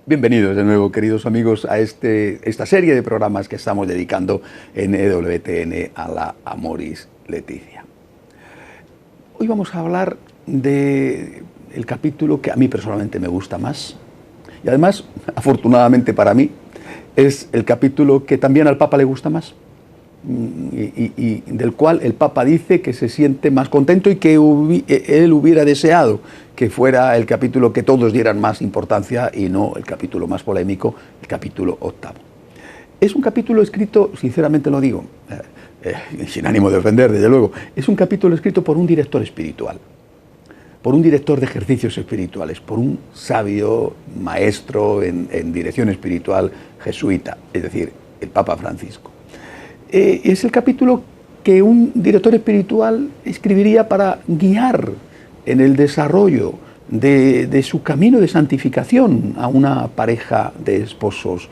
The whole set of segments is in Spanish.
Bienvenidos de nuevo, queridos amigos, a esta serie de programas que estamos dedicando en EWTN a la Amoris Laetitia. Hoy vamos a hablar del capítulo que a mí personalmente me gusta más y además, afortunadamente para mí, es el capítulo que también al Papa le gusta más y del cual el Papa dice que se siente más contento y que él hubiera deseado que fuera el capítulo que todos dieran más importancia y no el capítulo más polémico, el capítulo 8. Es un capítulo escrito, sinceramente lo digo, sin ánimo de ofender, desde luego, es un capítulo escrito por un director espiritual, por un director de ejercicios espirituales, por un sabio maestro en dirección espiritual jesuita, es decir, el Papa Francisco. Es el capítulo que un director espiritual escribiría para guiar en el desarrollo de su camino de santificación a una pareja de esposos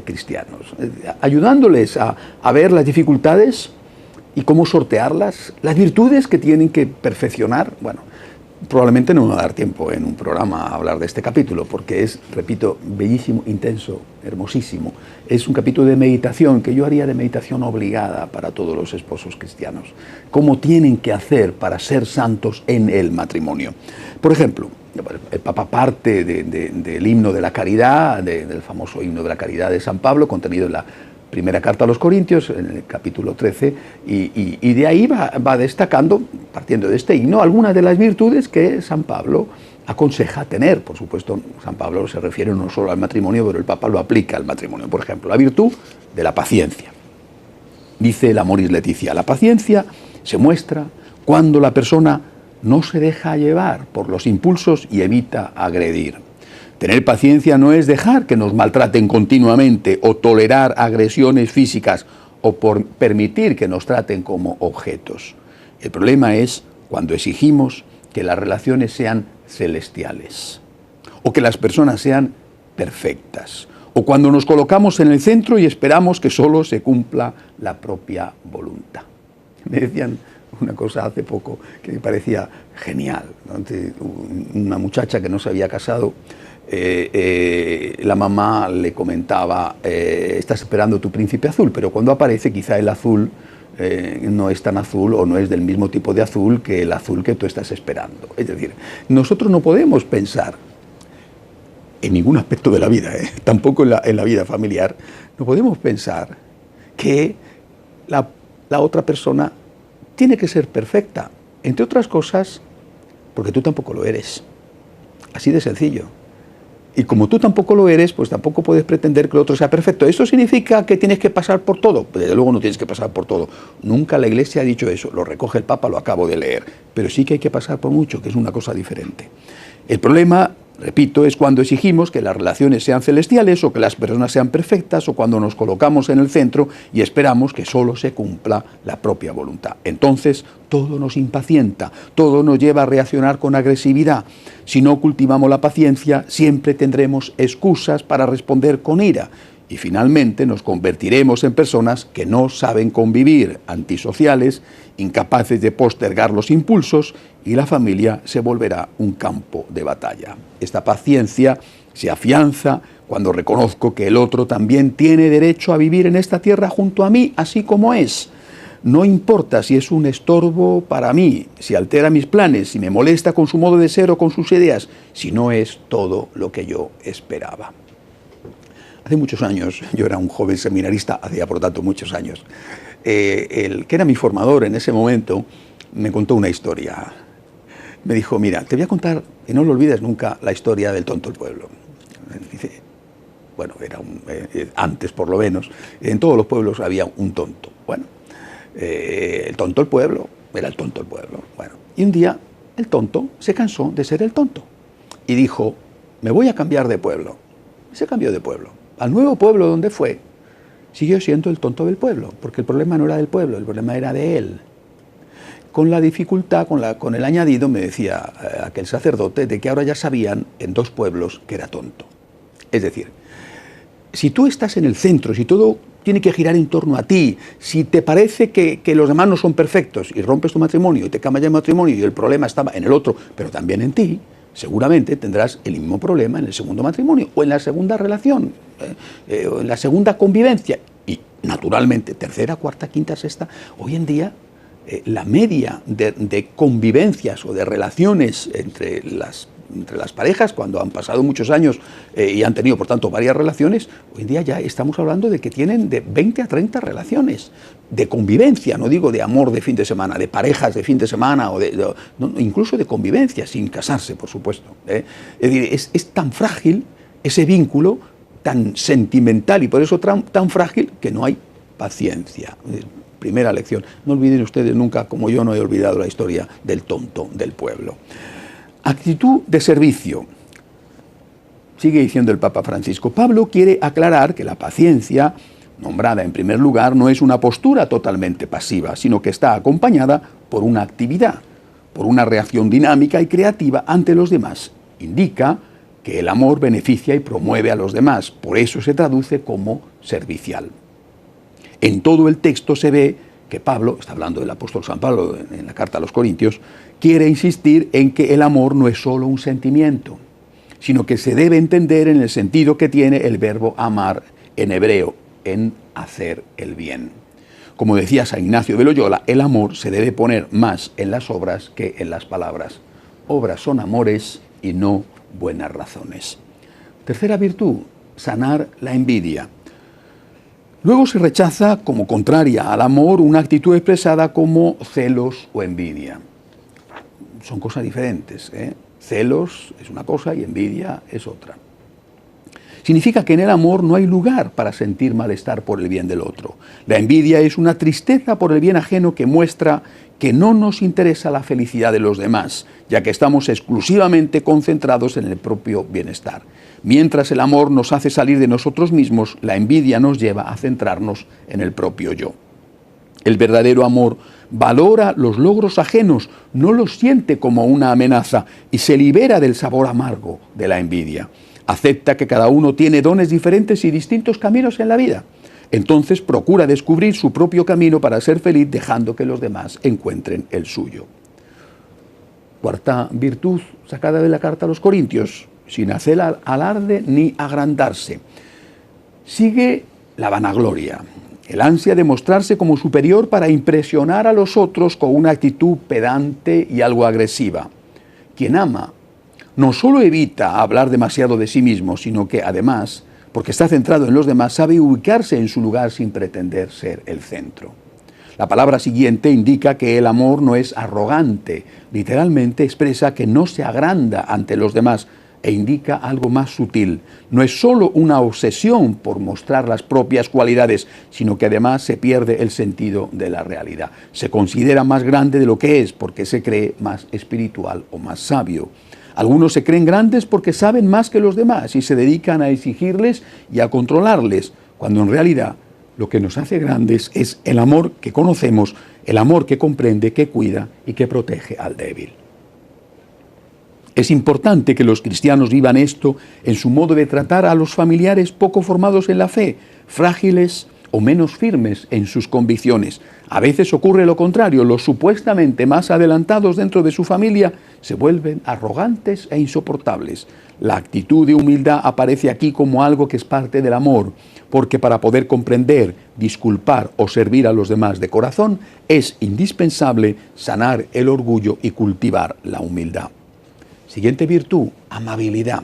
cristianos, ayudándoles a ver las dificultades y cómo sortearlas, las virtudes que tienen que perfeccionar. Bueno, probablemente no me va a dar tiempo en un programa a hablar de este capítulo, porque es, repito, bellísimo, intenso, hermosísimo. Es un capítulo de meditación que yo haría de meditación obligada para todos los esposos cristianos. Cómo tienen que hacer para ser santos en el matrimonio. Por ejemplo, el Papa parte del himno de la caridad, del famoso himno de la caridad de San Pablo, contenido en la primera carta a los Corintios, en el capítulo 13, y de ahí va destacando, partiendo de este himno, algunas de las virtudes que San Pablo aconseja tener. Por supuesto, San Pablo se refiere no solo al matrimonio, pero el Papa lo aplica al matrimonio. Por ejemplo, la virtud de la paciencia. Dice el Amoris Laetitia, la paciencia se muestra cuando la persona no se deja llevar por los impulsos y evita agredir. Tener paciencia no es dejar que nos maltraten continuamente o tolerar agresiones físicas o permitir que nos traten como objetos. El problema es cuando exigimos que las relaciones sean celestiales o que las personas sean perfectas o cuando nos colocamos en el centro y esperamos que solo se cumpla la propia voluntad. Me decían una cosa hace poco que me parecía genial, ¿no? Una muchacha que no se había casado, la mamá le comentaba, estás esperando tu príncipe azul, pero cuando aparece quizá el azul no es tan azul o no es del mismo tipo de azul que el azul que tú estás esperando. Es decir, nosotros no podemos pensar en ningún aspecto de la vida, tampoco en la vida familiar, no podemos pensar que la otra persona tiene que ser perfecta, entre otras cosas, porque tú tampoco lo eres. Así de sencillo. Y como tú tampoco lo eres, pues tampoco puedes pretender que el otro sea perfecto. ¿Esto significa que tienes que pasar por todo? Pues desde luego no tienes que pasar por todo. Nunca la Iglesia ha dicho eso. Lo recoge el Papa, lo acabo de leer. Pero sí que hay que pasar por mucho, que es una cosa diferente. El problema, repito, es cuando exigimos que las relaciones sean celestiales o que las personas sean perfectas o cuando nos colocamos en el centro y esperamos que solo se cumpla la propia voluntad. Entonces, todo nos impacienta, todo nos lleva a reaccionar con agresividad. Si no cultivamos la paciencia, siempre tendremos excusas para responder con ira. Y finalmente nos convertiremos en personas que no saben convivir, antisociales, incapaces de postergar los impulsos y la familia se volverá un campo de batalla. Esta paciencia se afianza cuando reconozco que el otro también tiene derecho a vivir en esta tierra junto a mí, así como es. No importa si es un estorbo para mí, si altera mis planes, si me molesta con su modo de ser o con sus ideas, si no es todo lo que yo esperaba. Hace muchos años, yo era un joven seminarista, hacía por tanto muchos años, el que era mi formador en ese momento me contó una historia. Me dijo, mira, te voy a contar, y no lo olvides nunca, la historia del tonto del pueblo. Dice, bueno, era antes por lo menos, en todos los pueblos había un tonto. Bueno, el tonto del pueblo era el tonto del pueblo. Bueno, y un día el tonto se cansó de ser el tonto y dijo, me voy a cambiar de pueblo. Y se cambió de pueblo. Al nuevo pueblo donde fue, siguió siendo el tonto del pueblo, porque el problema no era del pueblo, el problema era de él. Con la dificultad, con el añadido, me decía aquel sacerdote, de que ahora ya sabían en dos pueblos que era tonto. Es decir, si tú estás en el centro, si todo tiene que girar en torno a ti, si te parece que los demás no son perfectos y rompes tu matrimonio y te cambias de matrimonio y el problema estaba en el otro, pero también en ti, seguramente tendrás el mismo problema en el segundo matrimonio o en la segunda relación, o en la segunda convivencia. Y naturalmente, tercera, cuarta, quinta, sexta, hoy en día la media de convivencias o de relaciones entre las parejas, cuando han pasado muchos años y han tenido, por tanto, varias relaciones, hoy en día ya estamos hablando de que tienen de 20 a 30 relaciones de convivencia, no digo de amor de fin de semana, de parejas de fin de semana, o incluso de convivencia, sin casarse, por supuesto. Es decir, es tan frágil ese vínculo, tan sentimental y por eso tan frágil, que no hay paciencia. Primera lección. No olviden ustedes nunca, como yo no he olvidado la historia del tonto del pueblo. Actitud de servicio. Sigue diciendo el Papa Francisco. Pablo quiere aclarar que la paciencia, nombrada en primer lugar, no es una postura totalmente pasiva, sino que está acompañada por una actividad, por una reacción dinámica y creativa ante los demás. Indica que el amor beneficia y promueve a los demás, por eso se traduce como servicial. En todo el texto se ve que Pablo, está hablando del apóstol San Pablo en la carta a los Corintios, quiere insistir en que el amor no es solo un sentimiento, sino que se debe entender en el sentido que tiene el verbo amar en hebreo, en hacer el bien. Como decía San Ignacio de Loyola, el amor se debe poner más en las obras que en las palabras. Obras son amores y no buenas razones. Tercera virtud, sanar la envidia. Luego se rechaza como contraria al amor una actitud expresada como celos o envidia. Son cosas diferentes, ¿eh? Celos es una cosa y envidia es otra. Significa que en el amor no hay lugar para sentir malestar por el bien del otro. La envidia es una tristeza por el bien ajeno que muestra que no nos interesa la felicidad de los demás, ya que estamos exclusivamente concentrados en el propio bienestar. Mientras el amor nos hace salir de nosotros mismos, la envidia nos lleva a centrarnos en el propio yo. El verdadero amor valora los logros ajenos, no los siente como una amenaza y se libera del sabor amargo de la envidia. Acepta que cada uno tiene dones diferentes y distintos caminos en la vida. Entonces procura descubrir su propio camino para ser feliz, dejando que los demás encuentren el suyo. Cuarta virtud sacada de la carta a los Corintios, sin hacer alarde ni agrandarse. Sigue la vanagloria, el ansia de mostrarse como superior para impresionar a los otros con una actitud pedante y algo agresiva. Quien ama no solo evita hablar demasiado de sí mismo, sino que además, porque está centrado en los demás, sabe ubicarse en su lugar sin pretender ser el centro. La palabra siguiente indica que el amor no es arrogante, literalmente expresa que no se agranda ante los demás e indica algo más sutil. No es solo una obsesión por mostrar las propias cualidades, sino que además se pierde el sentido de la realidad. Se considera más grande de lo que es porque se cree más espiritual o más sabio. Algunos se creen grandes porque saben más que los demás y se dedican a exigirles y a controlarles, cuando en realidad lo que nos hace grandes es el amor que conocemos, el amor que comprende, que cuida y que protege al débil. Es importante que los cristianos vivan esto en su modo de tratar a los familiares poco formados en la fe, frágiles o menos firmes en sus convicciones. A veces ocurre lo contrario, los supuestamente más adelantados dentro de su familia se vuelven arrogantes e insoportables. La actitud de humildad aparece aquí como algo que es parte del amor, porque para poder comprender, disculpar o servir a los demás de corazón, es indispensable sanar el orgullo y cultivar la humildad. Siguiente virtud, amabilidad.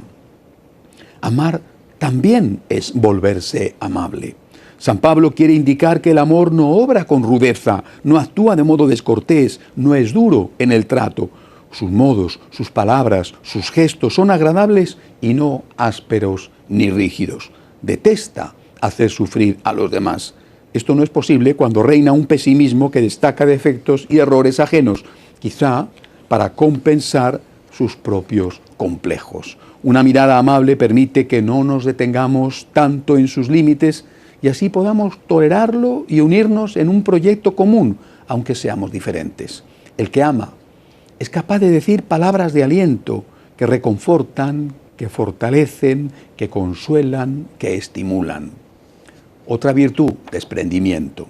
Amar también es volverse amable. San Pablo quiere indicar que el amor no obra con rudeza, no actúa de modo descortés, no es duro en el trato. Sus modos, sus palabras, sus gestos son agradables y no ásperos ni rígidos. Detesta hacer sufrir a los demás. Esto no es posible cuando reina un pesimismo que destaca defectos y errores ajenos, quizá para compensar sus propios complejos. Una mirada amable permite que no nos detengamos tanto en sus límites y así podamos tolerarlo y unirnos en un proyecto común, aunque seamos diferentes. El que ama es capaz de decir palabras de aliento que reconfortan, que fortalecen, que consuelan, que estimulan. Otra virtud, desprendimiento.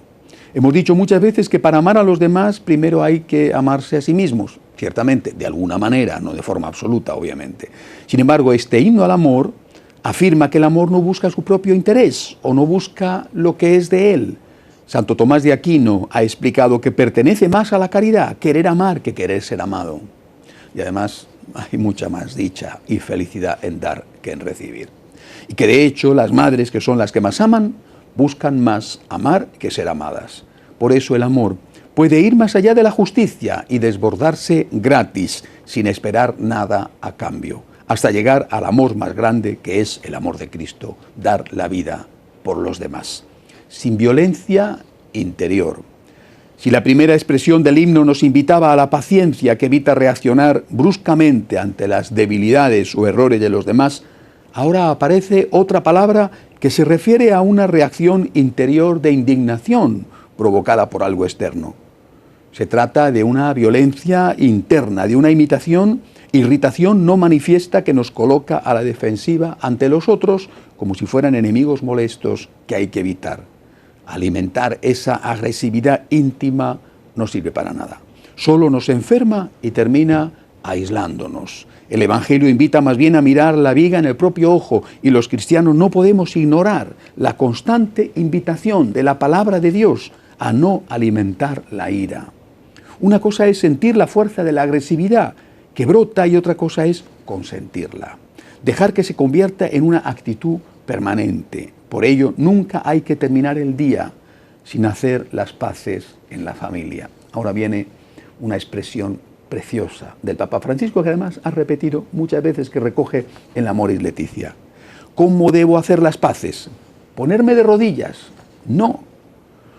Hemos dicho muchas veces que para amar a los demás primero hay que amarse a sí mismos. ciertamente, de alguna manera, no de forma absoluta, obviamente. Sin embargo, este himno al amor afirma que el amor no busca su propio interés o no busca lo que es de él. Santo Tomás de Aquino ha explicado que pertenece más a la caridad querer amar que querer ser amado. Y además hay mucha más dicha y felicidad en dar que en recibir. Y que de hecho las madres, que son las que más aman, buscan más amar que ser amadas. Por eso el amor puede ir más allá de la justicia y desbordarse gratis, sin esperar nada a cambio, hasta llegar al amor más grande, que es el amor de Cristo, dar la vida por los demás, sin violencia interior. Si la primera expresión del himno nos invitaba a la paciencia que evita reaccionar bruscamente ante las debilidades o errores de los demás, ahora aparece otra palabra que se refiere a una reacción interior de indignación provocada por algo externo. Se trata de una violencia interna, de una irritación no manifiesta que nos coloca a la defensiva ante los otros como si fueran enemigos molestos que hay que evitar. Alimentar esa agresividad íntima no sirve para nada. Solo nos enferma y termina aislándonos. El Evangelio invita más bien a mirar la viga en el propio ojo, y los cristianos no podemos ignorar la constante invitación de la palabra de Dios a no alimentar la ira. Una cosa es sentir la fuerza de la agresividad que brota y otra cosa es consentirla. Dejar que se convierta en una actitud permanente. Por ello, nunca hay que terminar el día sin hacer las paces en la familia. Ahora viene una expresión preciosa del Papa Francisco, que además ha repetido muchas veces, que recoge en la Amoris Laetitia. ¿Cómo debo hacer las paces? ¿Ponerme de rodillas? No.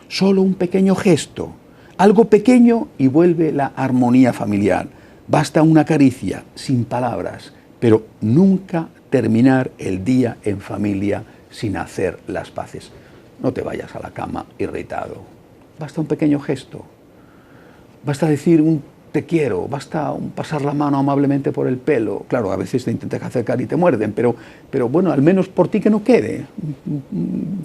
Solo un pequeño gesto. Algo pequeño y vuelve la armonía familiar. Basta una caricia, sin palabras, pero nunca terminar el día en familia sin hacer las paces. No te vayas a la cama irritado. Basta un pequeño gesto. Basta decir un te quiero, basta pasar la mano amablemente por el pelo. Claro, a veces te intentas acercar y te muerden, pero bueno, al menos por ti que no quede.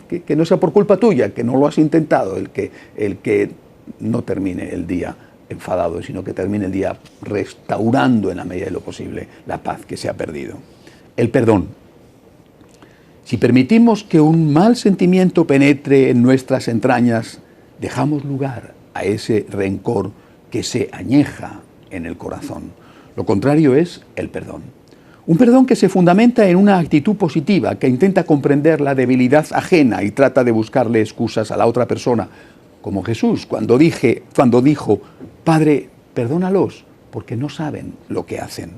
Que no sea por culpa tuya, que no lo has intentado, el que no termine el día enfadado, sino que termine el día restaurando en la medida de lo posible la paz que se ha perdido. El perdón. Si permitimos que un mal sentimiento penetre en nuestras entrañas, dejamos lugar a ese rencor que se añeja en el corazón. Lo contrario es el perdón. Un perdón que se fundamenta en una actitud positiva, que intenta comprender la debilidad ajena y trata de buscarle excusas a la otra persona, como Jesús cuando dijo, Padre, perdónalos, porque no saben lo que hacen.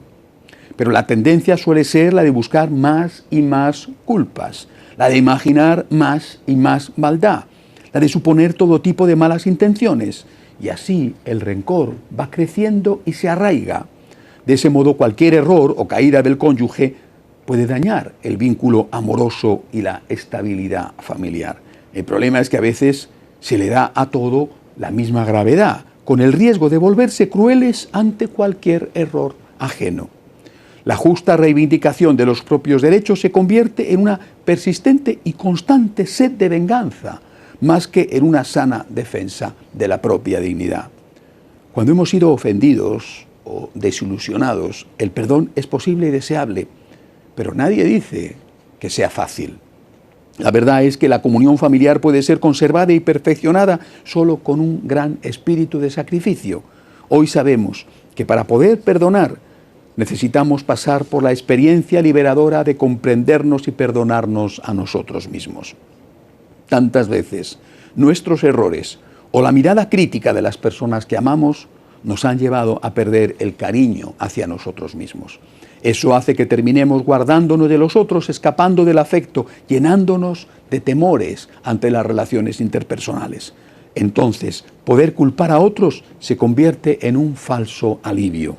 Pero la tendencia suele ser la de buscar más y más culpas, la de imaginar más y más maldad, la de suponer todo tipo de malas intenciones, y así el rencor va creciendo y se arraiga. De ese modo, cualquier error o caída del cónyuge puede dañar el vínculo amoroso y la estabilidad familiar. El problema es que a veces se le da a todo la misma gravedad, con el riesgo de volverse crueles ante cualquier error ajeno. La justa reivindicación de los propios derechos se convierte en una persistente y constante sed de venganza, más que en una sana defensa de la propia dignidad. Cuando hemos sido ofendidos o desilusionados, el perdón es posible y deseable, pero nadie dice que sea fácil. La verdad es que la comunión familiar puede ser conservada y perfeccionada solo con un gran espíritu de sacrificio. Hoy sabemos que para poder perdonar necesitamos pasar por la experiencia liberadora de comprendernos y perdonarnos a nosotros mismos. Tantas veces nuestros errores o la mirada crítica de las personas que amamos nos han llevado a perder el cariño hacia nosotros mismos. Eso hace que terminemos guardándonos de los otros, escapando del afecto, llenándonos de temores ante las relaciones interpersonales. Entonces, poder culpar a otros se convierte en un falso alivio.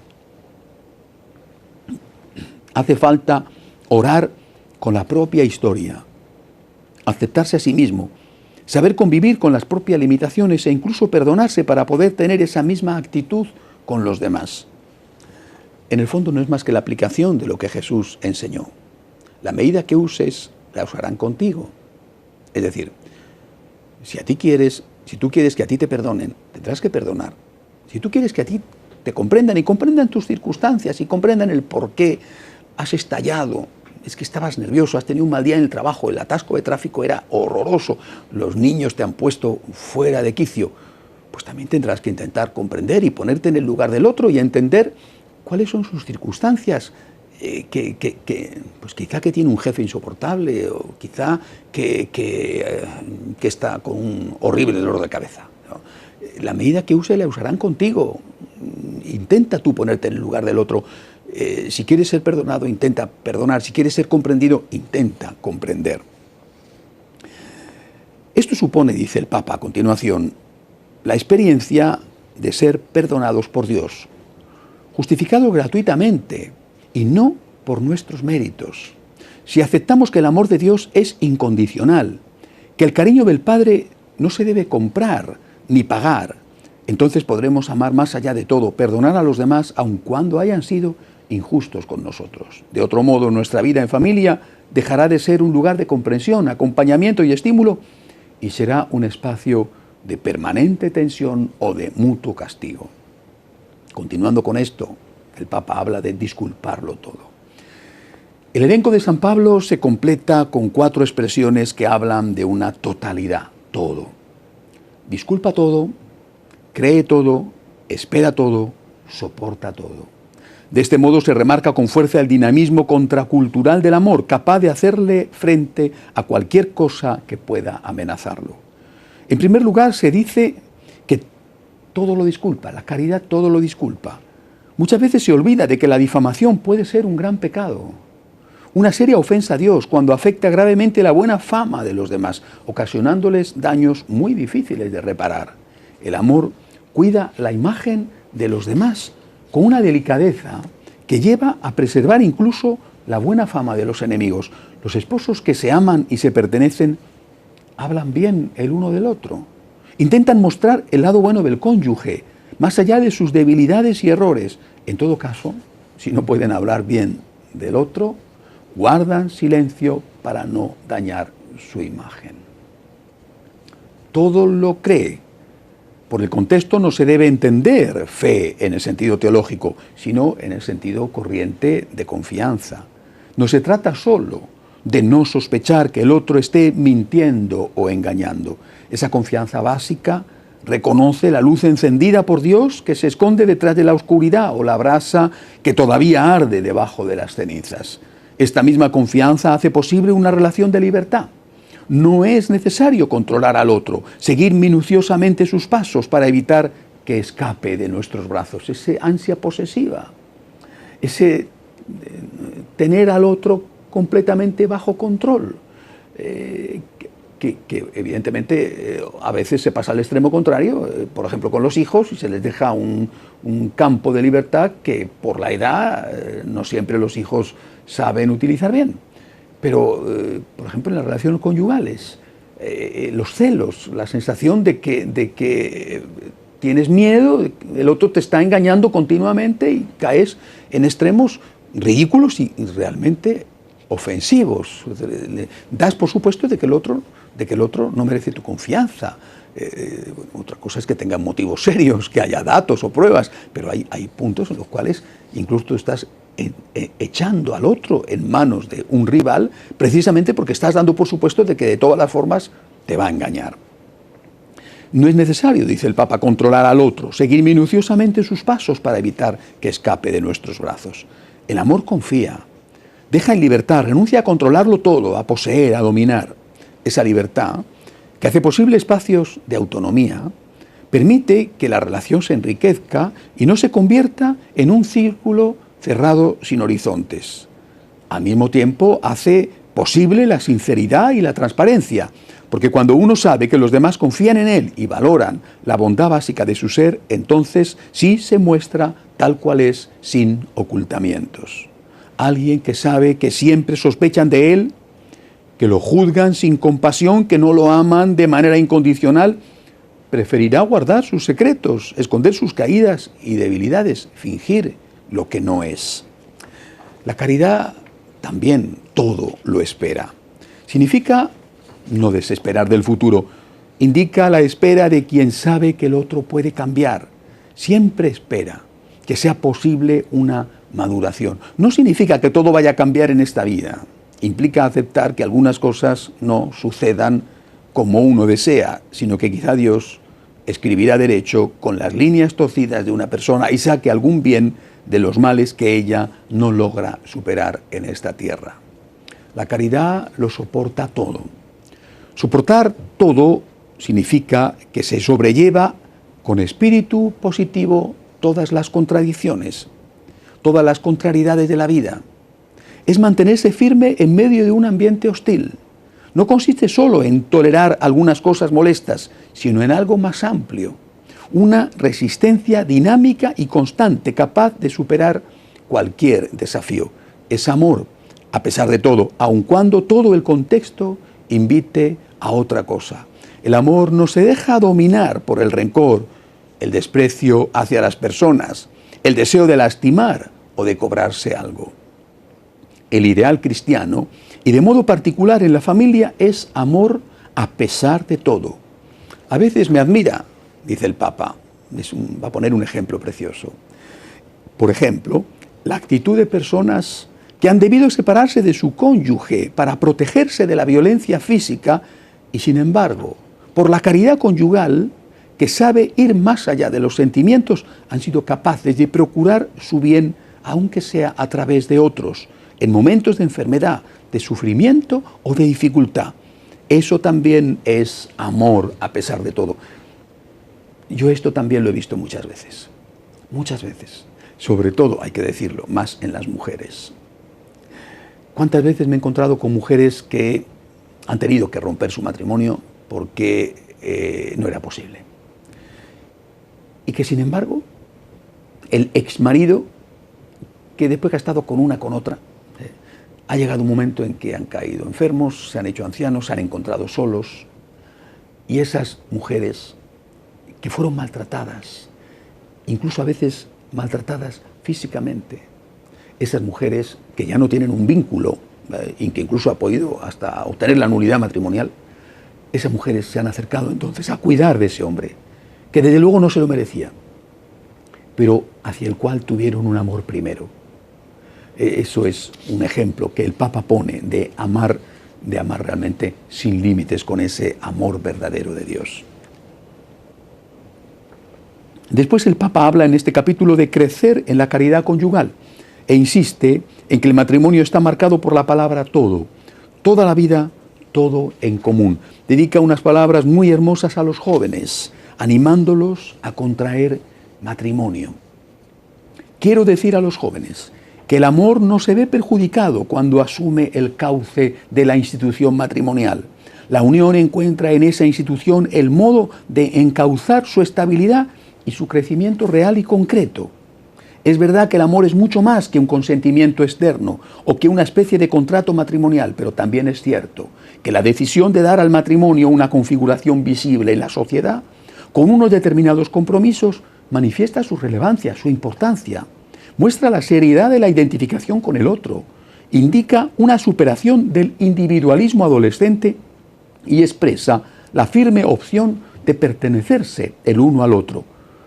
Hace falta orar con la propia historia, aceptarse a sí mismo, saber convivir con las propias limitaciones e incluso perdonarse para poder tener esa misma actitud con los demás. En el fondo no es más que la aplicación de lo que Jesús enseñó. La medida que uses, la usarán contigo. Es decir, si tú quieres que a ti te perdonen, tendrás que perdonar. Si tú quieres que a ti te comprendan y comprendan tus circunstancias y comprendan el por qué has estallado. Es que estabas nervioso, has tenido un mal día en el trabajo, el atasco de tráfico era horroroso, los niños te han puesto fuera de quicio. Pues también tendrás que intentar comprender y ponerte en el lugar del otro y entender cuáles son sus circunstancias. Pues quizá que tiene un jefe insoportable o quizá que está con un horrible dolor de cabeza, ¿no? La medida que use la usarán contigo. Intenta tú ponerte en el lugar del otro. Si quieres ser perdonado, intenta perdonar. Si quieres ser comprendido, intenta comprender. Esto supone, dice el Papa a continuación, la experiencia de ser perdonados por Dios, justificados gratuitamente y no por nuestros méritos. Si aceptamos que el amor de Dios es incondicional, que el cariño del Padre no se debe comprar ni pagar, entonces podremos amar más allá de todo, perdonar a los demás aun cuando hayan sido injustos con nosotros. De otro modo, nuestra vida en familia dejará de ser un lugar de comprensión, acompañamiento y estímulo y será un espacio de permanente tensión o de mutuo castigo. Continuando con esto, el Papa habla de disculparlo todo. El elenco de San Pablo se completa con 4 expresiones que hablan de una totalidad, todo. Disculpa todo, cree todo, espera todo, soporta todo. De este modo se remarca con fuerza el dinamismo contracultural del amor, capaz de hacerle frente a cualquier cosa que pueda amenazarlo. En primer lugar, se dice que todo lo disculpa, la caridad todo lo disculpa. Muchas veces se olvida de que la difamación puede ser un gran pecado, una seria ofensa a Dios cuando afecta gravemente la buena fama de los demás, ocasionándoles daños muy difíciles de reparar. El amor cuida la imagen de los demás con una delicadeza que lleva a preservar incluso la buena fama de los enemigos. Los esposos que se aman y se pertenecen hablan bien el uno del otro. Intentan mostrar el lado bueno del cónyuge, más allá de sus debilidades y errores. En todo caso, si no pueden hablar bien del otro, guardan silencio para no dañar su imagen. Todo lo cree. Por el contexto no se debe entender fe en el sentido teológico, sino en el sentido corriente de confianza. No se trata solo de no sospechar que el otro esté mintiendo o engañando. Esa confianza básica reconoce la luz encendida por Dios que se esconde detrás de la oscuridad o la brasa que todavía arde debajo de las cenizas. Esta misma confianza hace posible una relación de libertad. No es necesario controlar al otro, seguir minuciosamente sus pasos para evitar que escape de nuestros brazos. Esa ansia posesiva, ese tener al otro completamente bajo control, que evidentemente a veces se pasa al extremo contrario, por ejemplo con los hijos, y se les deja un campo de libertad que por la edad no siempre los hijos saben utilizar bien. Pero, por ejemplo, en las relaciones conyugales, los celos, la sensación de que tienes miedo, el otro te está engañando continuamente y caes en extremos ridículos y realmente ofensivos. Das por supuesto de que el otro no merece tu confianza. Otra cosa es que tengan motivos serios, que haya datos o pruebas, pero hay puntos en los cuales incluso tú estás echando al otro en manos de un rival, precisamente porque estás dando por supuesto de que de todas las formas te va a engañar. No es necesario, dice el Papa, controlar al otro, seguir minuciosamente sus pasos para evitar que escape de nuestros brazos. El amor confía, deja en libertad, renuncia a controlarlo todo, a poseer, a dominar. Esa libertad, que hace posible espacios de autonomía, permite que la relación se enriquezca y no se convierta en un círculo cerrado sin horizontes. Al mismo tiempo hace posible la sinceridad y la transparencia, porque cuando uno sabe que los demás confían en él y valoran la bondad básica de su ser, entonces sí se muestra tal cual es, sin ocultamientos. Alguien que sabe que siempre sospechan de él, que lo juzgan sin compasión, que no lo aman de manera incondicional, preferirá guardar sus secretos, esconder sus caídas y debilidades, fingir lo que no es. La caridad también todo lo espera. Significa no desesperar del futuro. Indica la espera de quien sabe que el otro puede cambiar. Siempre espera. que sea posible una maduración. No significa que todo vaya a cambiar en esta vida. Implica aceptar que algunas cosas no sucedan como uno desea, sino que quizá Dios escribirá derecho con las líneas torcidas de una persona y saque algún bien de los males que ella no logra superar en esta tierra. La caridad lo soporta todo. Soportar todo significa que se sobrelleva con espíritu positivo todas las contradicciones, todas las contrariedades de la vida. Es mantenerse firme en medio de un ambiente hostil. No consiste solo en tolerar algunas cosas molestas, sino en algo más amplio. Una resistencia dinámica y constante, capaz de superar cualquier desafío. Es amor, a pesar de todo, aun cuando todo el contexto invite a otra cosa. El amor no se deja dominar por el rencor, el desprecio hacia las personas, el deseo de lastimar o de cobrarse algo. El ideal cristiano, y de modo particular en la familia, es amor a pesar de todo. A veces me admira, dice el Papa, va a poner un ejemplo precioso. Por ejemplo, la actitud de personas que han debido separarse de su cónyuge para protegerse de la violencia física y, sin embargo, por la caridad conyugal, que sabe ir más allá de los sentimientos, han sido capaces de procurar su bien, aunque sea a través de otros, en momentos de enfermedad, de sufrimiento o de dificultad. Eso también es amor a pesar de todo. Yo esto también lo he visto muchas veces, sobre todo, hay que decirlo, más en las mujeres. ¿Cuántas veces me he encontrado con mujeres que han tenido que romper su matrimonio porque no era posible? Y que, sin embargo, el exmarido, que después que ha estado con una, con otra, ha llegado un momento en que han caído enfermos, se han hecho ancianos, se han encontrado solos. Y esas mujeres que fueron maltratadas, incluso a veces maltratadas físicamente, esas mujeres que ya no tienen un vínculo y que incluso ha podido hasta obtener la nulidad matrimonial, esas mujeres se han acercado entonces a cuidar de ese hombre, que desde luego no se lo merecía, pero hacia el cual tuvieron un amor primero. Eso es un ejemplo que el Papa pone de amar realmente sin límites, con ese amor verdadero de Dios. Después el Papa habla en este capítulo de crecer en la caridad conyugal e insiste en que el matrimonio está marcado por la palabra todo, toda la vida, todo en común. Dedica unas palabras muy hermosas a los jóvenes, animándolos a contraer matrimonio. Quiero decir a los jóvenes que el amor no se ve perjudicado cuando asume el cauce de la institución matrimonial. La unión encuentra en esa institución el modo de encauzar su estabilidad y su crecimiento real y concreto. Es verdad que el amor es mucho más que un consentimiento externo o que una especie de contrato matrimonial, pero también es cierto que la decisión de dar al matrimonio una configuración visible en la sociedad, con unos determinados compromisos, manifiesta su relevancia, su importancia. Muestra la seriedad de la identificación con el otro, indica una superación del individualismo adolescente y expresa la firme opción de pertenecerse el uno al otro.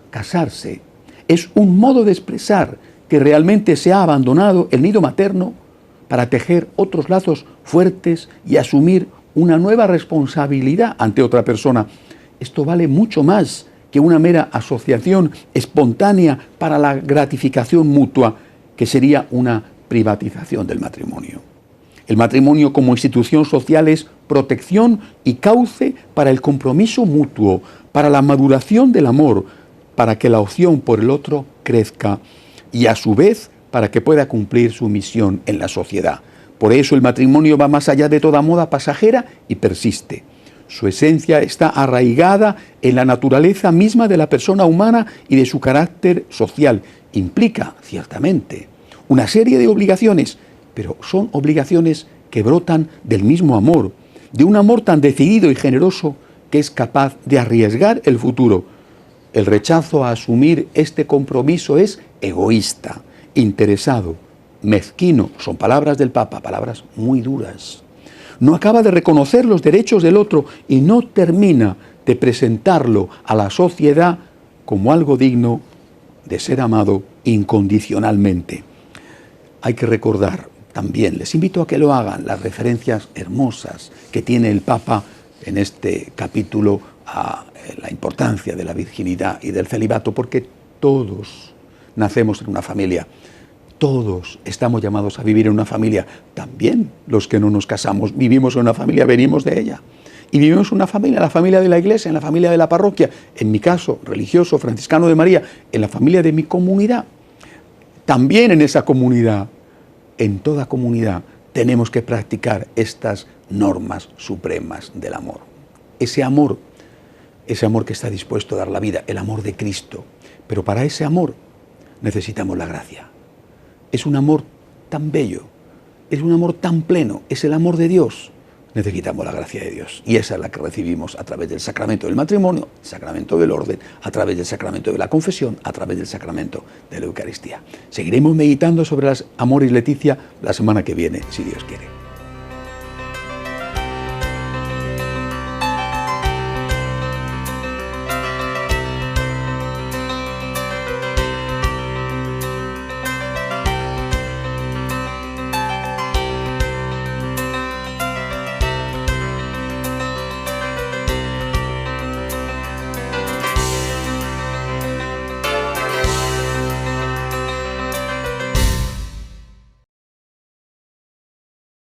Casarse es un modo de expresar que realmente se ha abandonado el nido materno para tejer otros lazos fuertes y asumir una nueva responsabilidad ante otra persona. Esto vale mucho más que una mera asociación espontánea para la gratificación mutua, que sería una privatización del matrimonio. El matrimonio como institución social es protección y cauce para el compromiso mutuo, para la maduración del amor, para que la opción por el otro crezca y a su vez para que pueda cumplir su misión en la sociedad. Por eso el matrimonio va más allá de toda moda pasajera y persiste. Su esencia está arraigada en la naturaleza misma de la persona humana y de su carácter social. Implica, ciertamente, una serie de obligaciones, pero son obligaciones que brotan del mismo amor, de un amor tan decidido y generoso que es capaz de arriesgar el futuro. El rechazo a asumir este compromiso es egoísta, interesado, mezquino. Son palabras del Papa, palabras muy duras. No acaba de reconocer los derechos del otro y no termina de presentarlo a la sociedad como algo digno de ser amado incondicionalmente. Hay que recordar también, les invito a que lo hagan, las referencias hermosas que tiene el Papa en este capítulo a la importancia de la virginidad y del celibato, porque todos nacemos en una familia, todos estamos llamados a vivir en una familia, también los que no nos casamos vivimos en una familia, venimos de ella. Y vivimos en una familia, en la familia de la iglesia, en la familia de la parroquia, en mi caso, religioso, franciscano de María, en la familia de mi comunidad. También en esa comunidad, en toda comunidad, tenemos que practicar estas normas supremas del amor. Ese amor que está dispuesto a dar la vida, el amor de Cristo. Pero para ese amor necesitamos la gracia. Es un amor tan bello, es un amor tan pleno, es el amor de Dios. Necesitamos la gracia de Dios, y esa es la que recibimos a través del sacramento del matrimonio, el sacramento del orden, a través del sacramento de la confesión, a través del sacramento de la Eucaristía. Seguiremos meditando sobre las Amoris Laetitia la semana que viene, si Dios quiere.